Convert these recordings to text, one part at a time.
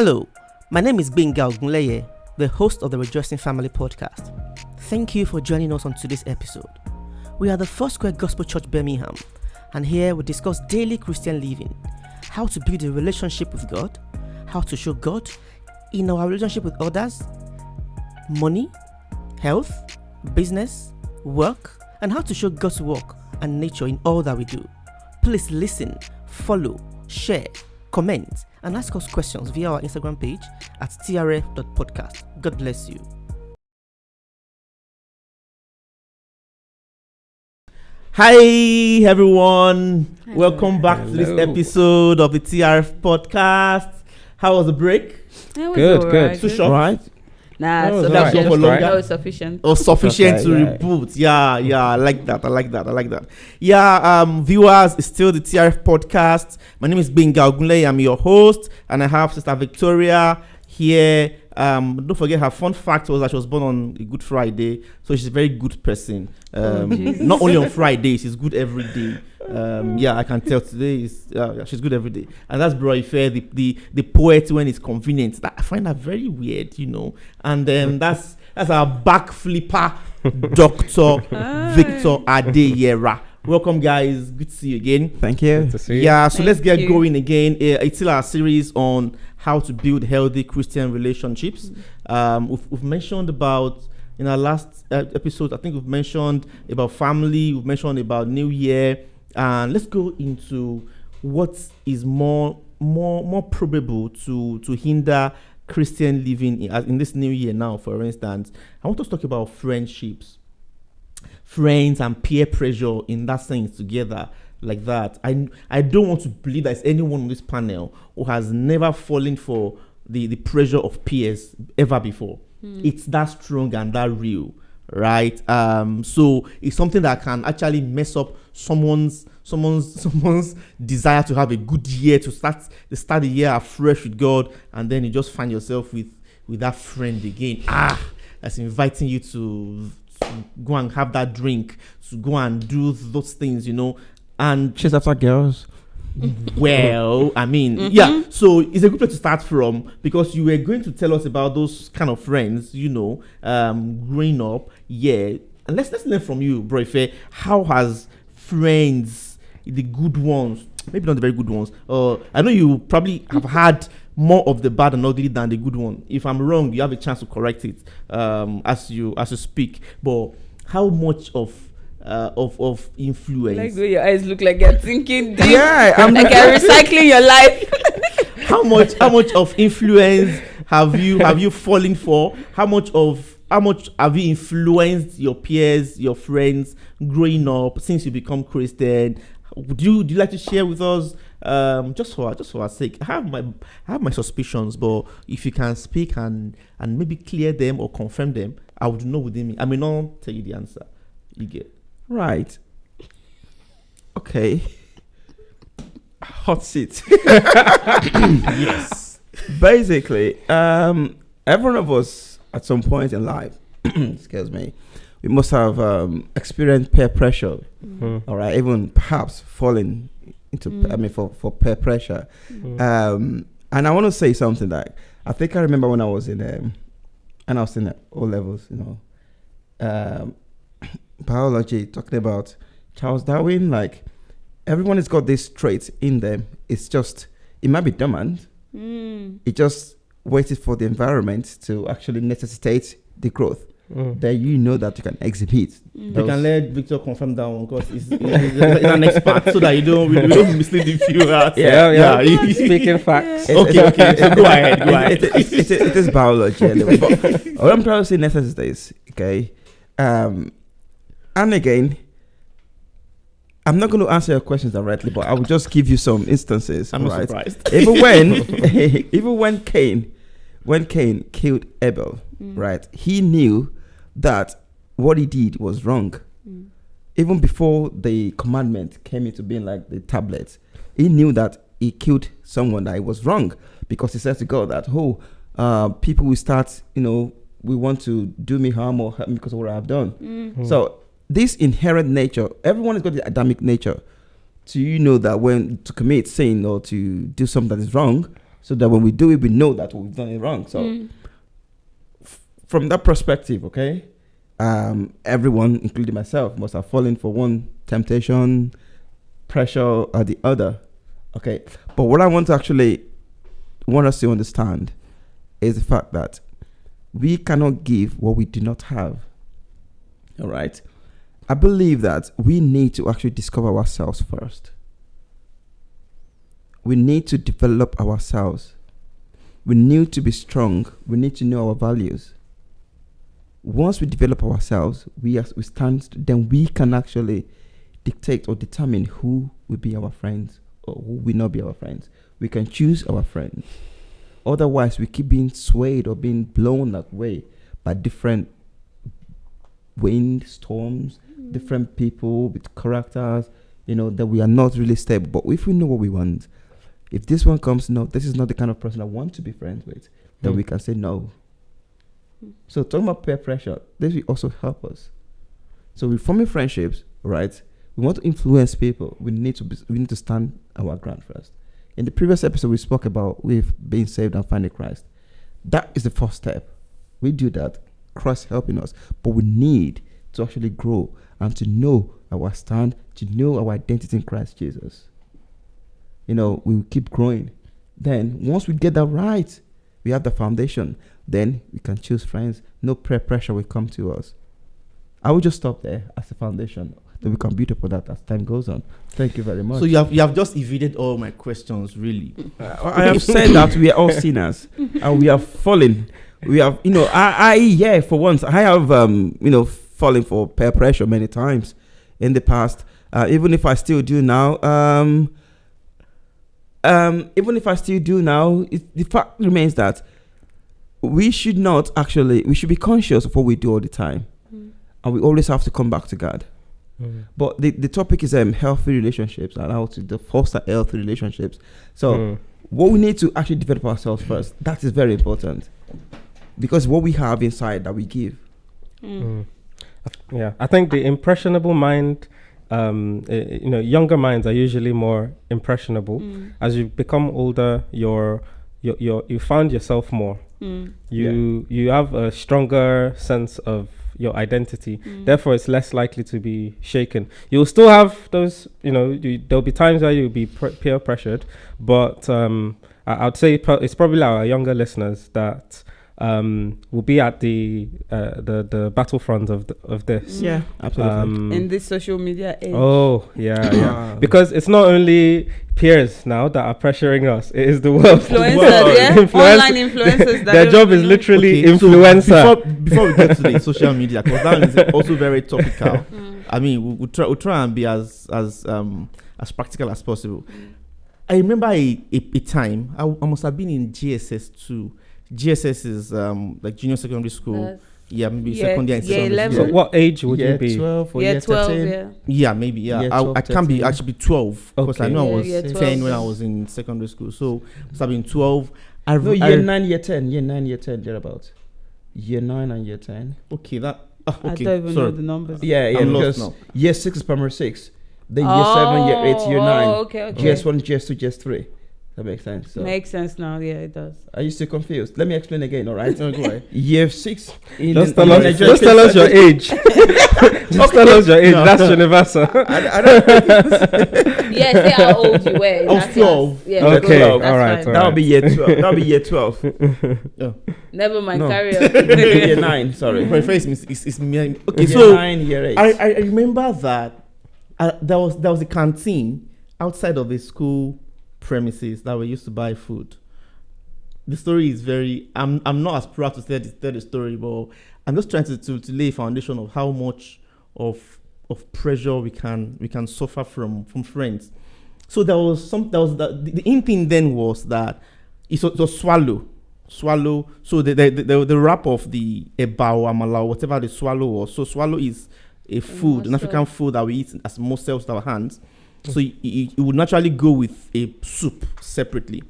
Hello, my name is Benga Ogunleye, the host of the Rejoicing Family Podcast. Thank you for joining us on today's episode. We are the First Square Gospel Church Birmingham, and here we discuss daily Christian living, how to build a relationship with God, how to show God in our relationship with others, money, health, business, work, and how to show God's work and nature in all that we do. Please listen, follow, share, comment, and ask us questions via our Instagram page at trf.podcast. God bless you. Hi everyone, welcome back to this episode of the TRF podcast. How was the break? Good. Too short? Right. Nah, sufficient. sufficient. Sufficient to reboot. Yeah, I like that. Yeah, viewers, it's still the TRF podcast. My name is Benga Ogunleye. I'm your host, and I have Sister Victoria here. Don't forget, her fun fact was that she was born on a Good Friday, so she's a very good person. Not only on Friday, she's good every day. I can tell today she's good every day, and that's Bro Ife, the poet when it's convenient. I find that very weird, And that's our back flipper, Dr. Victor Adeyera. Welcome, guys. Good to see you again. Thank you. Good to see you. So let's get going again. It's still our series on how to build healthy Christian relationships. We've mentioned about, in our last episode, I think we've mentioned about family, we've mentioned about New Year, and let's go into what is more probable to hinder Christian living in this new year now. For instance, I want us to talk about friendships, friends and peer pressure in that sense together like that. I don't want to believe there's anyone on this panel who has never fallen for the pressure of peers ever before. It's that strong and that real, right? So it's something that can actually mess up someone's desire to have a good year, to start the year afresh with God, and then you just find yourself with that friend again. That's inviting you to go and have that drink, to go and do those things, and chase after girls. Well, I mean, yeah. So it's a good place to start from, because you were going to tell us about those kind of friends, growing up. Yeah, and let's learn from you, Bro Ife. How has friends, the good ones, maybe not the very good ones, I know you probably have had more of the bad and ugly than the good one. If I'm wrong, you have a chance to correct it as you speak. But how much of influence? Like the way your eyes look like you're thinking deep. Yeah, I'm like you're recycling your life. How much of influence have you fallen for? How much have you influenced your peers, your friends growing up since you become Christian? Would you like to share with us? Just for our sake, I have my suspicions, but if you can speak and maybe clear them or confirm them, I would know within me. I may not tell you the answer. You get Right. Okay. Hot seat. Yes. Basically, every one of us at some point in life, excuse me, we must have experienced peer pressure. All right, even perhaps falling into for peer pressure. And I want to say something that I think I remember when I was in O levels, biology, talking about Charles Darwin. Like, everyone has got this trait in them. It's just, it might be dormant. It just waited for the environment to actually necessitate the growth. Then that you can exhibit. You can let Victor confirm that one, because he's an expert, so that we don't mislead the viewers. Yeah. Speaking facts. Okay. So go ahead. It is biology anyway. But what I'm trying to say necessitates. Okay. And again, I'm not going to answer your questions directly, but I will just give you some instances. I'm not surprised. Even when Cain killed Abel, right? He knew that what he did was wrong. Even before the commandment came into being, like the tablets, he knew that he killed someone, that it was wrong, because he said to God that, people will start, we want to do me harm or hurt me because of what I've done. So this inherent nature, everyone has got the Adamic nature to that when to commit sin or to do something that is wrong, so that when we do it, we know that we've done it wrong. So from that perspective, okay, everyone, including myself, must have fallen for one temptation, pressure, or the other. Okay, but what I want us to understand is the fact that we cannot give what we do not have. All right. I believe that we need to actually discover ourselves first. We need to develop ourselves. We need to be strong. We need to know our values. Once we develop ourselves, we stand, then we can actually dictate or determine who will be our friends or who will not be our friends. We can choose our friends. Otherwise, we keep being swayed or being blown that way by different wind, storms, different people with characters, that we are not really stable. But if we know what we want, if this one comes, no, this is not the kind of person I want to be friends with, then we can say no. So talking about peer pressure, this will also help us. So we're forming friendships, right? We want to influence people. We need to stand our ground first. In the previous episode, we spoke about we've been saved and finding Christ. That is the first step. We do that, Christ helping us. But we need to actually grow and to know our stand, to know our identity in Christ Jesus. We will keep growing. Then once we get that right, we have the foundation. Then we can choose friends. No peer pressure will come to us. I will just stop there as a foundation. Then we can build upon that as time goes on. Thank you very much. So you have just evaded all my questions, really. I have said that we are all sinners and we have fallen. We have, for once, I have, fallen for peer pressure many times in the past. Even if I still do now, the fact remains that we should be conscious of what we do all the time. And we always have to come back to God. But the topic is healthy relationships and how to foster healthy relationships. So what we need to actually develop ourselves first, that is very important. Because what we have inside that we give. Yeah, I think the impressionable mind, younger minds are usually more impressionable. As you become older, you found yourself more. You have a stronger sense of your identity. Therefore, it's less likely to be shaken. You'll still have those, there'll be times where you'll be peer pressured, but I'd say it's probably our younger listeners that will be at the battlefront of this. Yeah, absolutely. In this social media age. Oh, yeah. Because it's not only peers now that are pressuring us. It is the world. Influencers, online influencers. Their job is literally influencer. So before we get to the social media, because that is also very topical. I mean, we'll try and be as practical as possible. I remember a time, I must have been in GSS 2. GSS is like junior secondary school. Maybe second year and secondary school. So what age would you be? 12 or year 12, 13? Yeah, maybe. Yeah, 12, I can't be actually 12 because I know I was 10 when I was in secondary school. So must have been 12. Year 9, year 10. Year 9, year 10, thereabouts. Year 9 and year 10. Okay, that. Okay, I don't even know the numbers. Yeah, I'm because lost now. Year 6 is primary 6. Then year 7, year 8, year 9. Okay. GS1, GS2, GS3. That makes sense. So. Makes sense now. Yeah, it does. Are you still confused? Let me explain again, all right? No, go ahead. Year 6. Just tell us your age. Tell us your age. No. That's universal. I don't Yeah, say how old you were. I was 12. Yeah, okay, 12. all right. That'll be year 12. That'll be year 12. Yeah. Never mind, carry on. Year 9, sorry. My face is me. Okay, year so 9, year 8. I remember that there was a canteen outside of the school premises that we used to buy food. The story is very I'm not as proud to tell the story, but I'm just trying to lay a foundation of how much of pressure we can suffer from friends. So the in thing then was that it was swallow. So the wrap of the eba or amala or whatever the swallow was. So swallow is a food, an African food that we eat as morsels with our hands. So it would naturally go with a soup separately.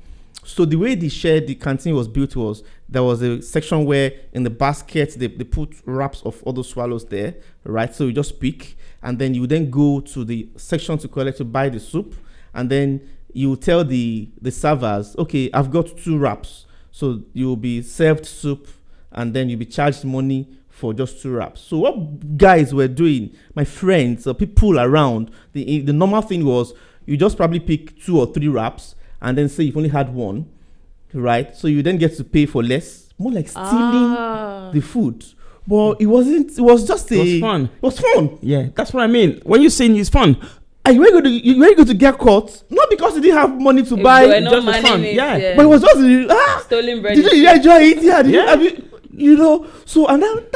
So the way the canteen was built was there was a section where in the basket they put wraps of all those swallows there, right? So you just pick, and then you then go to the section to buy the soup, and then you tell the servers, okay, I've got 2 wraps. So you'll be served soup and then you'll be charged money for just 2 wraps. So what guys were doing, my friends or people around, the normal thing was you just probably pick 2 or 3 wraps and then say you've only had 1, right? So you then get to pay for less, more like stealing the food. But it wasn't, it was just It was fun. It was fun. Yeah, that's what I mean. When you're saying it's fun, And you were going to get caught, not because you didn't have money to If buy, they were not just for fun. manning it, Yeah. But it was just stolen bread. did you enjoy it? Yeah, Yeah. you know. So and then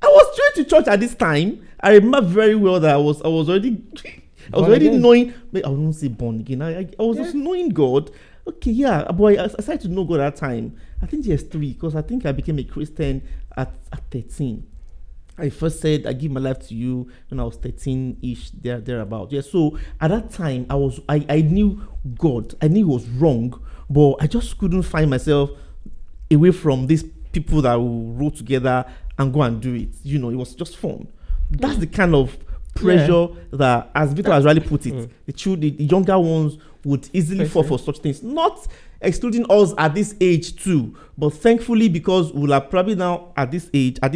I was going to church at this time. I remember very well that I was already again. knowing. I won't say born again. I was just knowing God. Okay, yeah, but I started to know God at that time. I think just 3, because I think I became a Christian at 13. I first said I give my life to you when I was 13-ish, thereabout. Yeah, so at that time I knew God. I knew it was wrong, but I just couldn't find myself away from these people that will roll together and go and do it. You know, it was just fun. That's the kind of pressure that, as Victor has really put it, the younger ones would easily fall for such things. Not excluding us at this age too, but thankfully, because we'll have probably now at this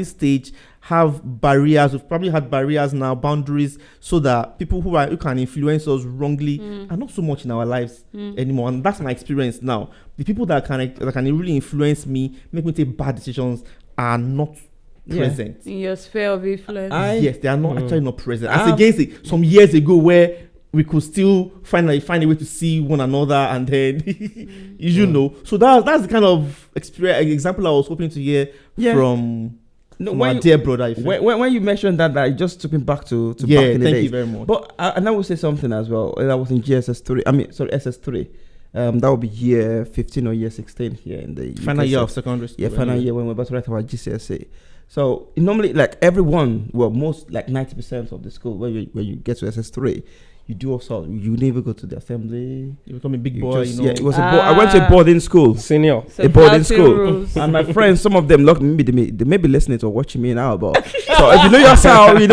stage have barriers. We've probably had barriers now, boundaries, so that people who can influence us wrongly are not so much in our lives anymore. And that's my experience now. The people that can really influence me, make me take bad decisions, are not present. In your sphere of influence. Yes, they are not actually not present. As against it, some years ago where we could still find a way to see one another, and then you know. So that's the kind of example I was hoping to hear from my dear brother. When you mentioned that, I just took me back to back in the days. Thank you very much. But and I will say something as well. I was in SS3. That would be year 15 or year 16 here in the final year of secondary school. Yeah, final year when we're about to write our GCSE. So normally, like everyone, most like 90% of the school, when you get to SS3, you do also, you never go to the assembly. You become a big boy, Yeah, it was I went to a boarding school. Senior. So A boarding school. rules. And my friends, some of them, they may be listening or watching me now, but so if you know yourself, we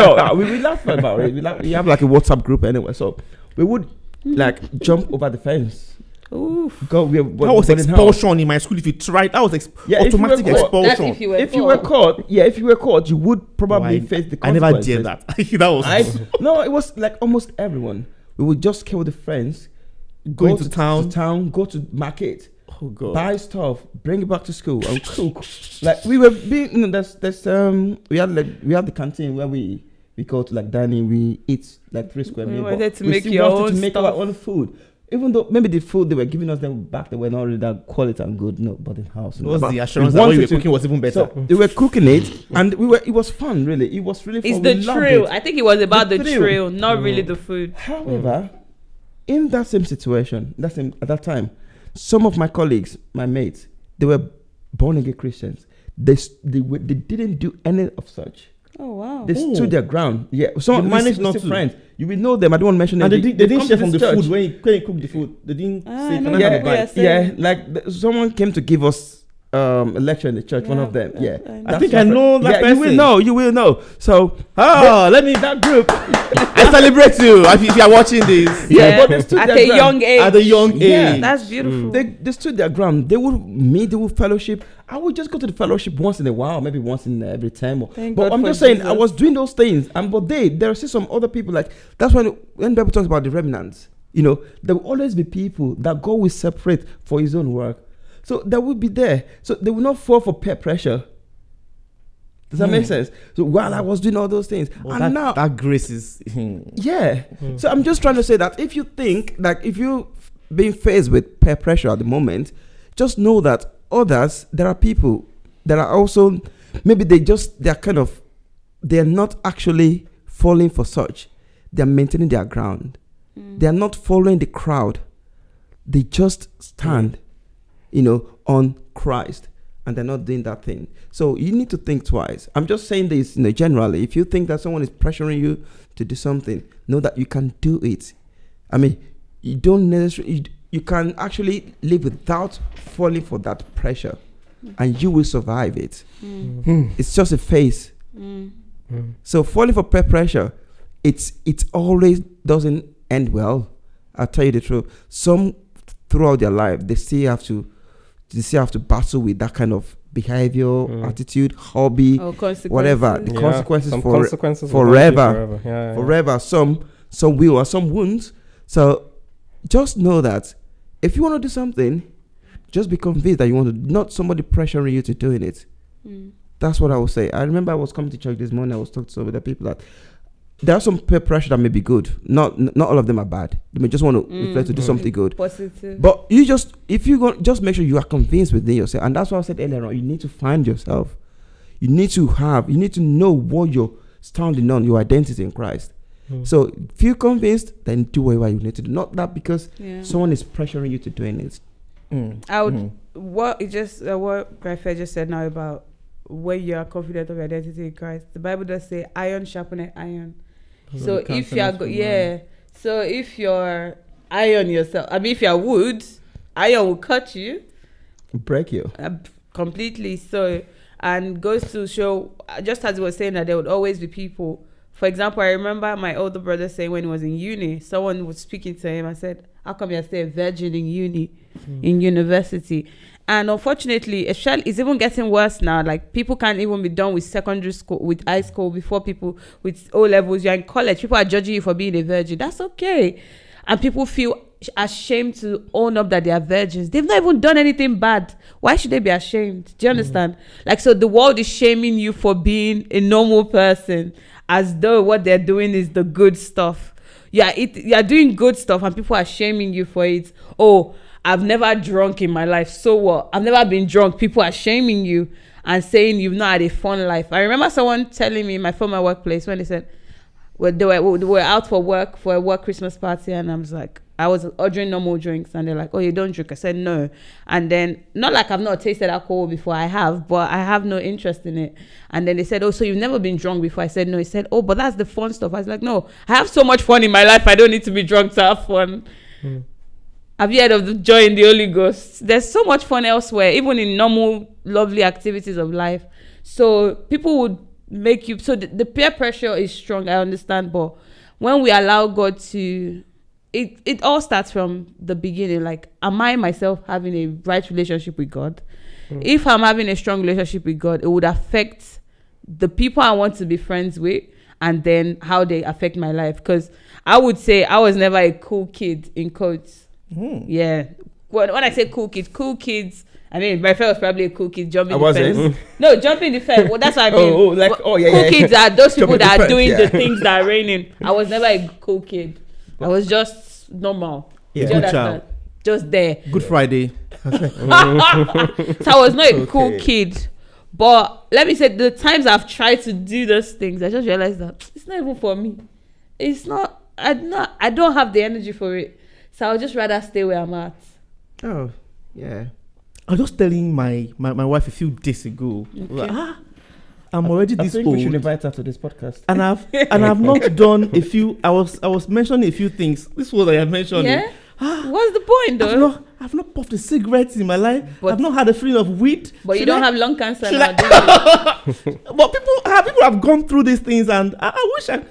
laugh about it. We have like a WhatsApp group anyway. So we would like jump over the fence. Oof. That was expulsion in my school. If you tried, that was automatic expulsion. That's if you were caught, you would probably face the I consequences. never did that. That was No, it was like almost everyone. We would just kill the friends, go to town, go to market, oh God, buy stuff, bring it back to school and cook. Like we were being, we had the canteen where we go to like dining. We eat like 3 square meals. We wanted to we make still your wanted own to make stuff. our own food. Even though maybe the food they were giving us them back, they were not really that quality and good. No, but in house. It was the assurance that what you were cooking was even better. So they were cooking it, and it was fun. Really, it was really fun. It's We the loved thrill. it. I think it was about the thrill. thrill, not really the food. However, in that same situation, at that time, some of my colleagues, my mates, they were born again Christians. They didn't do any of such. Oh wow. They stood their ground. Yeah, some managed not still to. friends. You will know them. I don't want to mention them. And they didn't come share to from the this church. food when you cook the food. They didn't say, no, can I have a bite? saying. Like someone came to give us a lecture in the church. One of them. Yeah, I think I know that person. You will know. So that group. I celebrate you if you are watching this. Yeah, but they stood at their a ground. young age. At a young Yeah. age. That's beautiful. They stood their ground. They would meet. They would fellowship. I would just go to the fellowship once in a while, maybe once in every time. Thank But God I'm for just saying, Jesus. I was doing those things, but there are still some other people. Like that's when the Bible talks about the remnants. There will always be people that God will separate for His own work. So they will be there. So they will not fall for peer pressure. Does that make sense? So while I was doing all those things, and now that grace is yeah. So I'm just trying to say that if you think like if you being faced with peer pressure at the moment, just know that there are people that are also maybe they're not actually falling for such. They're maintaining their ground. They're not following the crowd. They just stand, on Christ. And they're not doing that thing. So you need to think twice. I'm just saying this, generally. If you think that someone is pressuring you to do something, know that you can do it. I mean, you don't necessarily, you can actually live without falling for that pressure, and you will survive it. It's just a phase. So falling for peer pressure, it always doesn't end well. I'll tell you the truth. Some throughout their life, they still have to battle with that kind of behavior, attitude, hobby, whatever. The consequences Some for consequences forever. Yeah. Forever. Some will, or some won't. So just know that if you want to do something, just be convinced that you want to, not somebody pressuring you to doing it. That's what I would say. I remember I was coming to church this morning. I was talking to some of the people that there are some peer pressure that may be good. Not all of them are bad. They may just want to reflect to do something good. Positive. But you just, if you go, just make sure you are convinced within yourself. And that's what I said earlier on. You need to find yourself. You need to know what you're standing on, your identity in Christ. So feel convinced, then do whatever you need to do. Not that because someone is pressuring you to doing it. I would what Grafia just said now about when you are confident of your identity in Christ. The Bible does say iron sharpeneth iron. So if you are so if you're iron yourself, I mean if you're wood, iron will cut you, Break you. Completely. So, and goes to show, just as he was saying that there would always be people. For example, I remember my older brother saying when he was in uni, someone was speaking to him and said, how come you stay a virgin in university? And unfortunately, it's even getting worse now. Like, people can't even be done with secondary school, with high school, before people with O levels. You're in college. People are judging you for being a virgin. That's okay. And people feel ashamed to own up that they are virgins. They've not even done anything bad. Why should they be ashamed? Do you understand? Like, so the world is shaming you for being a normal person, as though what they're doing is the good stuff. You're doing good stuff and people are shaming you for it. Oh, I've never drunk in my life. So what? I've never been drunk. People are shaming you and saying you've not had a fun life. I remember someone telling me in my former workplace when they said, well, they were out for a work Christmas party, and I was ordering normal drinks, and they're like, oh, you don't drink? I said no. And then, not like I've not tasted alcohol before, I have, but I have no interest in it. And then they said, oh, so you've never been drunk before? I said no. He said, oh, but that's the fun stuff. I was like, no, I have so much fun in my life, I don't need to be drunk to have fun. Have you heard of the joy in the Holy Ghost? There's so much fun elsewhere, even in normal, lovely activities of life. So people would make you, so the peer pressure is strong, I understand, but when we allow God to, it all starts from the beginning. Like, am I myself having a right relationship with God? If I'm having a strong relationship with God, it would affect the people I want to be friends with, and then how they affect my life. Because I would say I was never a cool kid, in quotes. Yeah. When I say cool kids, I mean, my friend was probably a cool kid jumping the fence. No, jumping the fence. Well, that's what I mean. Cool kids are those people that are doing the things that are raining. I was never a cool kid. I was just normal. Yeah, good child. Just there. Good Friday. So I was not a cool kid. But let me say, the times I've tried to do those things, I just realized that it's not even for me. It's not. I don't have the energy for it. So I would just rather stay where I'm at. Oh, yeah. I was just telling my wife a few days ago. Okay. Like, I'm already this old. We should invite her to this podcast. And I've not done a few. I was mentioning a few things. This is what I had mentioned. Yeah. What's the point, though? I've not puffed a cigarette in my life. I've not had a feeling of weed. But you don't have lung cancer now, do you? But people have gone through these things, and I wish I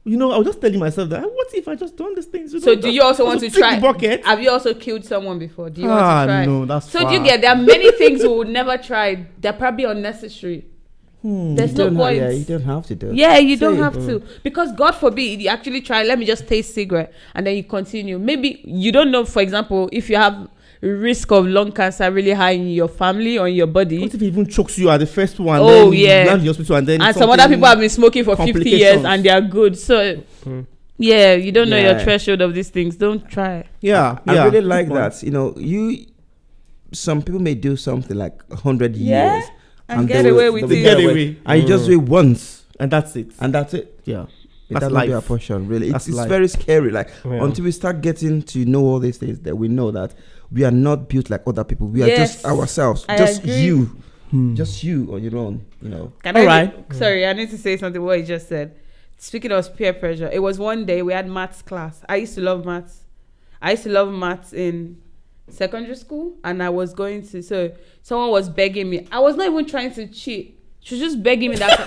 was just telling myself that, what if I just done these things? So do you also want to try? Bucket? Have you also killed someone before? Do you want to try? No, that's so do you get, there are many things we would never try. They're probably unnecessary. There's no point. You don't have to do it. Yeah, you don't have to. Because God forbid, you actually try, let me just taste cigarette, and then you continue. Maybe you don't know, for example, if you have risk of lung cancer really high in your family or in your body. What if it even chokes you at the first one? Oh, then yeah. You land in the hospital, and some other people have been smoking for 50 years and they are good. So, yeah, you don't know your threshold of these things. Don't try. Yeah. I really like that. Some people may do something like 100 years. And get away with it. And you just do it once. And that's it. It Yeah. That's doesn't life. be a portion, really. It's life. very scary. Like, until we start getting to know all these things, that we know that we are not built like other people. We are just ourselves. I just agree. you. Just you on your own, Sorry, I need to say something what you just said. Speaking of peer pressure, it was one day we had maths class. I used to love maths. In secondary school, and I was going to, so someone was begging me. I was not even trying to cheat. She was just begging me that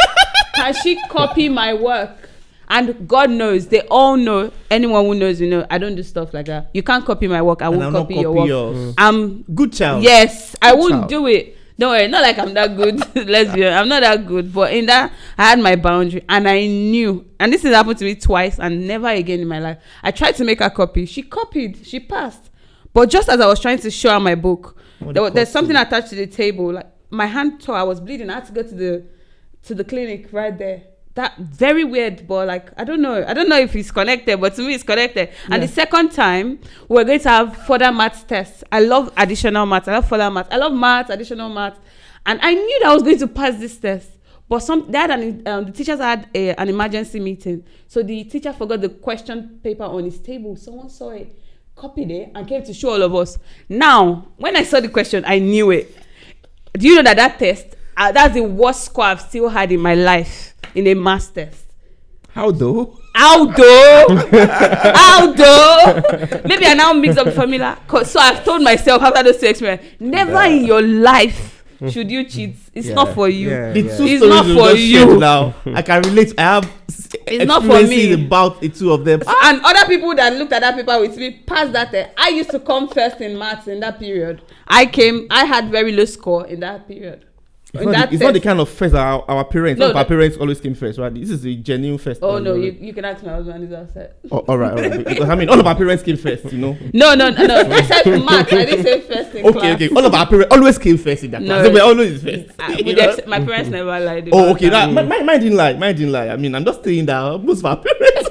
can she copy my work? And God knows, they all know, anyone who knows, I don't do stuff like that. You can't copy my work. I won't copy your work. Yours. I'm good child. Yes, I Good wouldn't child. do it. Don't worry, not like I'm that good. Let's be honest, I'm not that good. But in that, I had my boundary, and I knew. And this has happened to me twice, and never again in my life. I tried to make her copy. She copied. She passed. But just as I was trying to show her my book, there's something attached to the table. Like my hand tore. I was bleeding. I had to go to the clinic right there. That very weird, but like I don't know if it's connected, but to me it's connected. And the second time we're going to have further maths tests. I love additional maths. I love further maths. I love maths, additional maths, and I knew that I was going to pass this test. But the teachers had an emergency meeting, so the teacher forgot the question paper on his table. Someone saw it, copied it, and came to show all of us. Now, when I saw the question, I knew it. Do you know that test? That's the worst score I've still had in my life. In a maths test. How though? Maybe I now mix up formula. So I've told myself after those two experiments, never in your life should you cheat. It's not for you. The two It's stories not you for just you. shared now. I can relate. I have It's not for me. about the two of them. And other people that looked at that paper with me passed that test. I used to come first in maths in that period. I had very low score in that period. It's not the kind of first that our parents. No, our parents always came first, right? This is a genuine first. Oh no, you can ask my husband. He's upset. All right. Because I mean, all of our parents came first, No. I said maths. I didn't say first in class. Okay. All of our parents always came first in that class. They were always first. My parents never lied. Okay. Mine didn't lie. I mean, I'm just saying that most of our parents.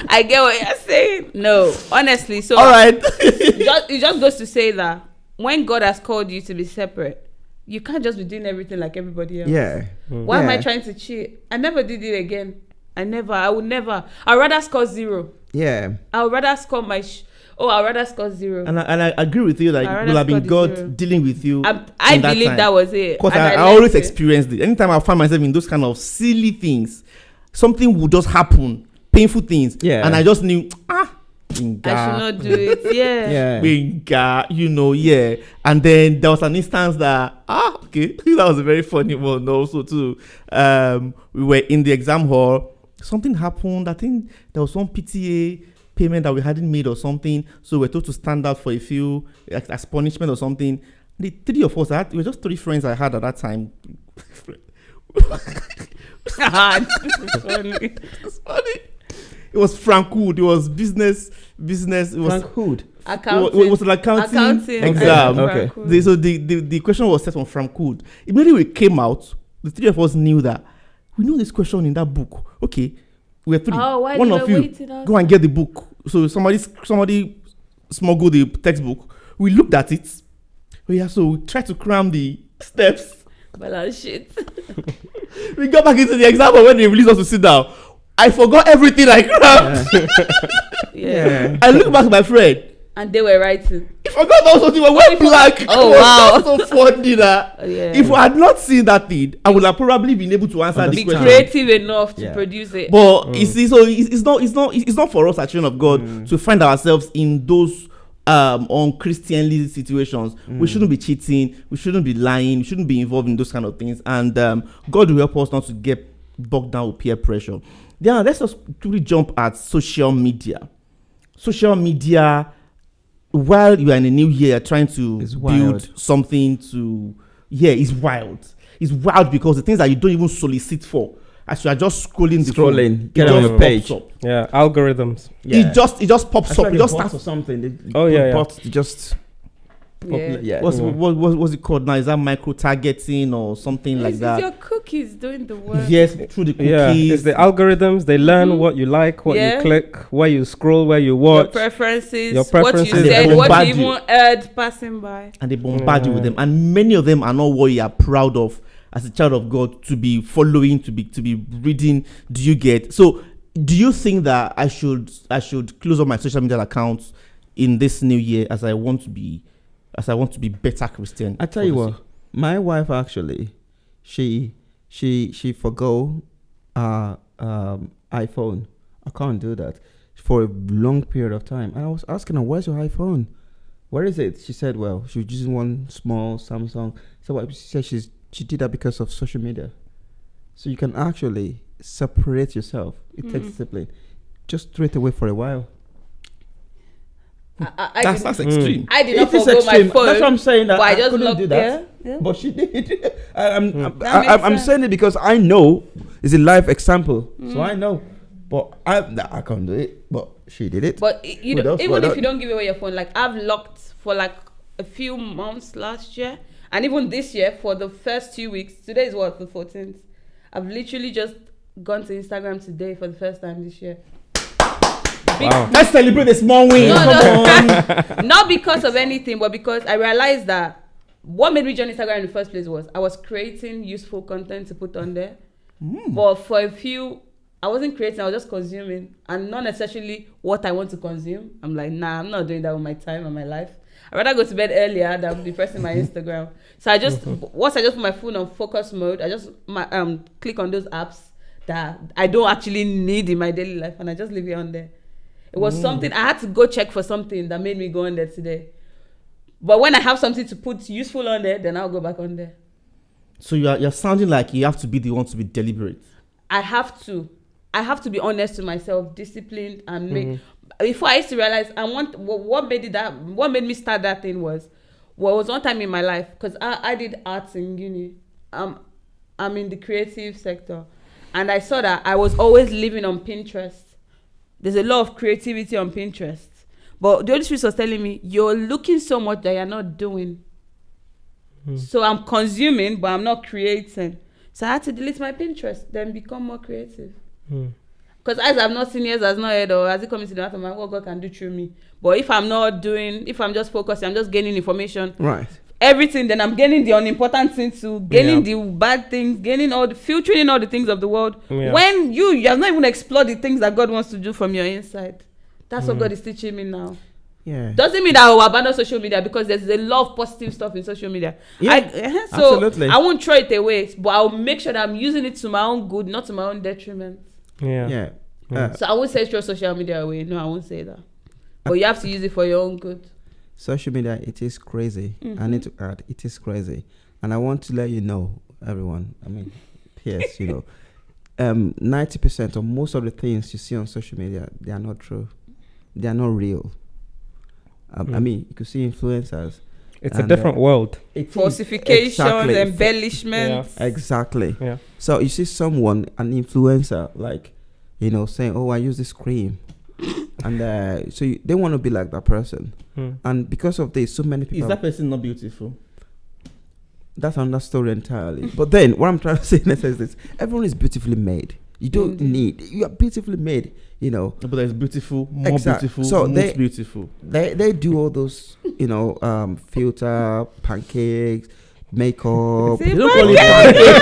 I get what you're saying. No, honestly. So all right. it just goes to say that when God has called you to be separate, you can't just be doing everything like everybody else. Yeah. Why am I trying to cheat? I never did it again. I would never. I'd rather score 0. Yeah. I would rather score I'd rather score 0. And I agree with you that it will have been God dealing with you. I believe that was it. Because I always experienced it. Anytime I find myself in those kind of silly things, something would just happen, painful things. Yeah. And I just knew, I should not do it. Yeah. Yeah. And then there was an instance that okay, that was a very funny one also too. We were in the exam hall. Something happened. I think there was one PTA payment that we hadn't made or something. So we're told to stand out for a few as punishment or something. The three of us, we were just 3 friends I had at that time. It's funny. It's funny. It was Frank Hood. It was business. It was Frank Hood. Accounting. It was an accounting exam. Okay. So the question was set on Frank Hood. Immediately we came out, the 3 of us knew that we know this question in that book. Okay, we're 3. One of you go and get the book. So somebody smuggled the textbook. We looked at it. So we tried to cram the steps. Balance shit. We got back into the exam when they released us to sit down. I forgot everything I crammed. Yeah. I looked back at my friend. And they were writing. I forgot also they were wearing black. Oh wow. So funny that if I had not seen that thing, I would have probably been able to answer this question. Be creative enough to produce it. But you see, so it's not for us as children of God to find ourselves in those unchristianly situations. We shouldn't be cheating, we shouldn't be lying, we shouldn't be involved in those kind of things. And God will help us not to get bogged down with peer pressure. Then let's just quickly jump at social media. Social media, while you are in a new year trying to build something it's wild. It's wild because the things that you don't even solicit for, as you are just scrolling, get on your page. Yeah, algorithms. Yeah. It just pops up. It just starts or something. Just. Yeah. What's it called now? Is that micro targeting or something like that? Your cookies doing the work. Yes, through the cookies. Yeah, it's the algorithms. They learn what you like, what you click, where you scroll, where you watch. Your preferences. What you said, what you even heard passing by. And they bombard you with them. And many of them are not what you are proud of as a child of God to be following, to be reading. Do you get? So do you think that I should close up my social media accounts in this new year as I want to be better Christian? I tell you what, my wife actually, she forgo iPhone. I can't do that for a long period of time. And I was asking her, "Where's your iPhone? Where is it?" She said, "Well, she was using one small Samsung." So she said she did that because of social media. So you can actually separate yourself. It takes discipline. Just throw it away for a while. That's extreme. I did not It is forgo my extreme. phone. That's what I'm saying. That but I just couldn't logged do that. Yeah. But she did. That I'm makes saying it because I know it's a live example. So I know. But I can't do it. But she did it. But you know, even What if you don't give away your phone, like I've locked for like a few months last year, and even this year for the first 2 weeks. Today is what, the 14th. I've literally just gone to Instagram today for the first time this year. Wow. Let's celebrate a small win. No. Not because of anything, but because I realized that what made me join Instagram in the first place was I was creating useful content to put on there. But for a few, I wasn't creating, I was just consuming, and not necessarily what I want to consume. I'm like, nah, I'm not doing that with my time and my life. I'd rather go to bed earlier than be pressing my Instagram. So I just, once I just put my phone on focus mode, I just click on those apps that I don't actually need in my daily life, and I just leave it on there. It was something, I had to go check for something that made me go on there today. But when I have something to put useful on there, then I'll go back on there. So you're sounding like you have to be the one to be deliberate. I have to be honest to myself, disciplined, and make. Before I used to realize, what made me start that thing was one time in my life, because I did arts in uni. I'm in the creative sector, and I saw that I was always living on Pinterest. There's a lot of creativity on Pinterest, but the Holy Spirit was telling me, you're looking so much that you're not doing. So I'm consuming, but I'm not creating. So I had to delete my Pinterest, then become more creative. Because eyes have not seen, ears has not heard, or has it coming to the heart of my what God can do through me. But if I'm just focusing, I'm just gaining information. Right. Everything, then I'm gaining the unimportant things too, gaining the bad things, filtering in all the things of the world. Yeah. When you have not even explored the things that God wants to do from your inside. That's what God is teaching me now. Yeah. Doesn't mean that I will abandon social media, because there's a lot of positive stuff in social media. Yeah, so absolutely. I won't throw it away, but I'll make sure that I'm using it to my own good, not to my own detriment. Yeah. So I won't say throw social media away. No, I won't say that. But you have to use it for your own good. Social media, it is crazy. I need to add, it is crazy. And I want to let you know, everyone, yes, 90% of most of the things you see on social media, they are not true. They are not real. You could see influencers. It's a different world. Falsifications, embellishments. Yeah. Exactly. Yeah. So you see someone, an influencer, like, saying, oh, I use this cream. And they want to be like that person. And because of this, so many people... Is that person not beautiful? That's another story entirely. But then, what I'm trying to say is this. Everyone is beautifully made. You don't need... You are beautifully made, But there's beautiful, more beautiful, so most beautiful. They do all those, filter, pancakes, makeup. They don't call it pancake.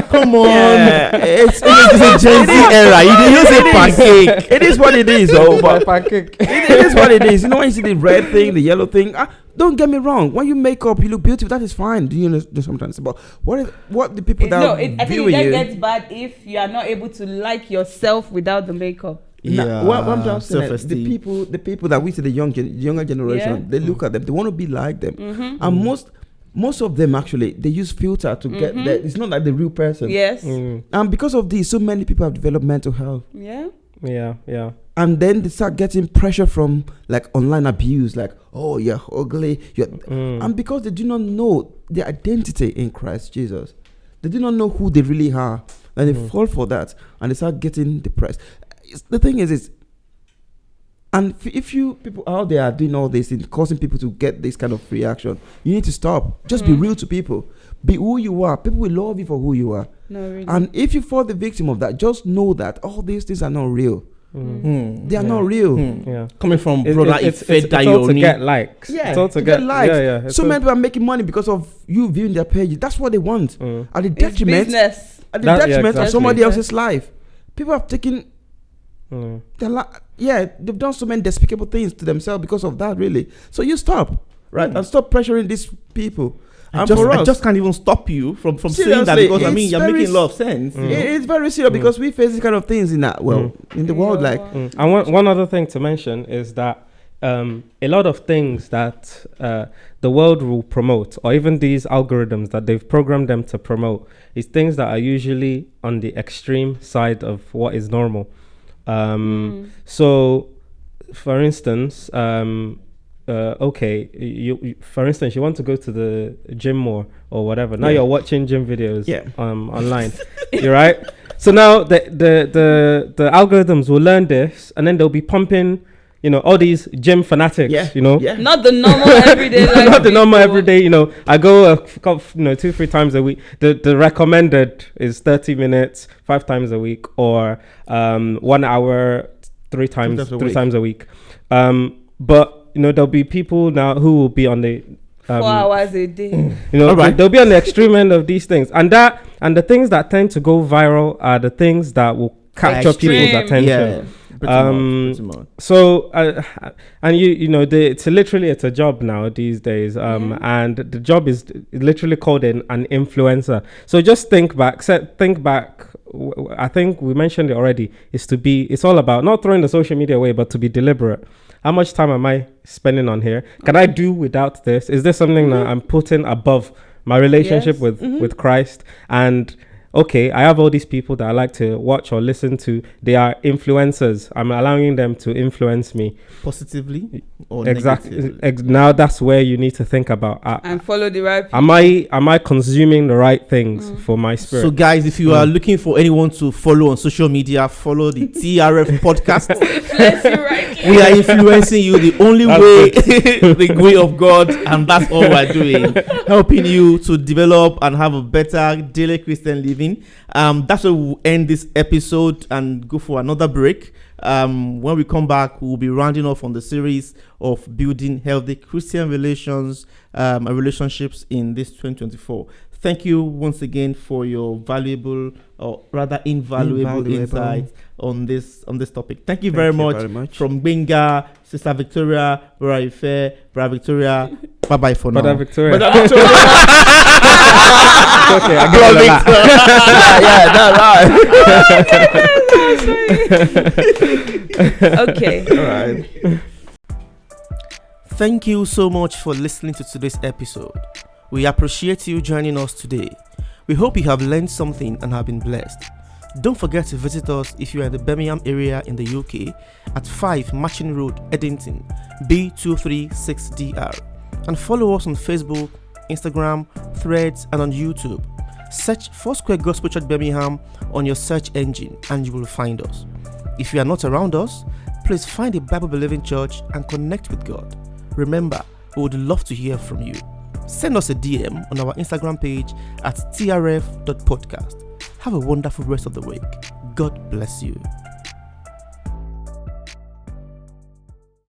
Come on. Yeah. It's a Gen Z era. You say pancake. It is what it is, though. But Pancake. it is what it is. When you see the red thing, the yellow thing, don't get me wrong. When you make up, you look beautiful. That is fine. Do you know sometimes? But what the people that I think it gets bad if you are not able to like yourself without the makeup. Yeah, what I'm trying to say is the people that we see, the younger generation, they look at them, they want to be like them, and most of them actually they use filter to get there. It's not like the real person. Yes. And because of this, so many people have developed mental health. Yeah. And then they start getting pressure from like online abuse, like, oh, you're ugly, and because they do not know their identity in Christ Jesus, they do not know who they really are, and they fall for that, and they start getting depressed. The thing is, and if you people out there are doing all this and causing people to get this kind of reaction, you need to stop. Just be real to people. Be who you are. People will love you for who you are. No, really. And if you fall the victim of that, just know that all these things are not real. They are not real. Yeah. Coming from brother, it's all to get likes. Yeah, it's all to get likes. Yeah. So many people are making money because of you viewing their page. That's what they want. At the detriment of somebody else's life. People have taken they've done so many despicable things to themselves because of that, really. So you stop, right? And stop pressuring these people. I just can't even stop you from saying that, because you're making a lot of sense. It's very serious because we face these kind of things in the world, like. And one other thing to mention is that a lot of things that the world will promote, or even these algorithms that they've programmed them to promote, is things that are usually on the extreme side of what is normal. So, for instance, for instance, you want to go to the gym more or whatever. Now you're watching gym videos online. You're right. So now the algorithms will learn this, and then they'll be pumping, all these gym fanatics, not the normal everyday life. Not the normal everyday, I go 2-3 times a week. The recommended is 30 minutes 5 times a week, or 1 hour 3 times a week. But there'll be people now who will be on the 4 hours a day. They'll be on the extreme end of these things, and the things that tend to go viral are the things that will capture people's attention. Pretty much. So and it's a job now these days, and the job is literally called an influencer. So just think back. I think we mentioned it already. It's all about not throwing the social media away, but to be deliberate. How much time am I spending on here? Can I do without this? Is this something that I'm putting above my relationship with Christ? And okay, I have all these people that I like to watch or listen to. They are influencers. I'm allowing them to influence me positively or negatively. Now that's where you need to think about and follow the right people. Am I consuming the right things for my spirit? So guys, if you are looking for anyone to follow on social media, follow the TRF podcast. We are influencing you the only way, the way of God, and that's all we're doing, helping you to develop and have a better daily Christian living. That's where we'll end this episode and go for another break. When we come back, we'll be rounding off on the series of building healthy Christian relations and relationships in this 2024. Thank you once again for your valuable, or rather invaluable insight on this topic. Thank you very much. From Benga, Sister Victoria, Brother Ife, Brother Victoria. Bye bye for now. Brother Victoria. Okay, I get okay. All right. Thank you so much for listening to today's episode. We appreciate you joining us today. We hope you have learned something and have been blessed. Don't forget to visit us if you are in the Birmingham area in the UK at 5 Matching Road, Eddington, B236DR. And follow us on Facebook, Instagram, Threads, and on YouTube. Search Foursquare Gospel Church Birmingham on your search engine and you will find us. If you are not around us, please find a Bible-believing church and connect with God. Remember, we would love to hear from you. Send us a DM on our Instagram page at trf.podcast. Have a wonderful rest of the week. God bless you.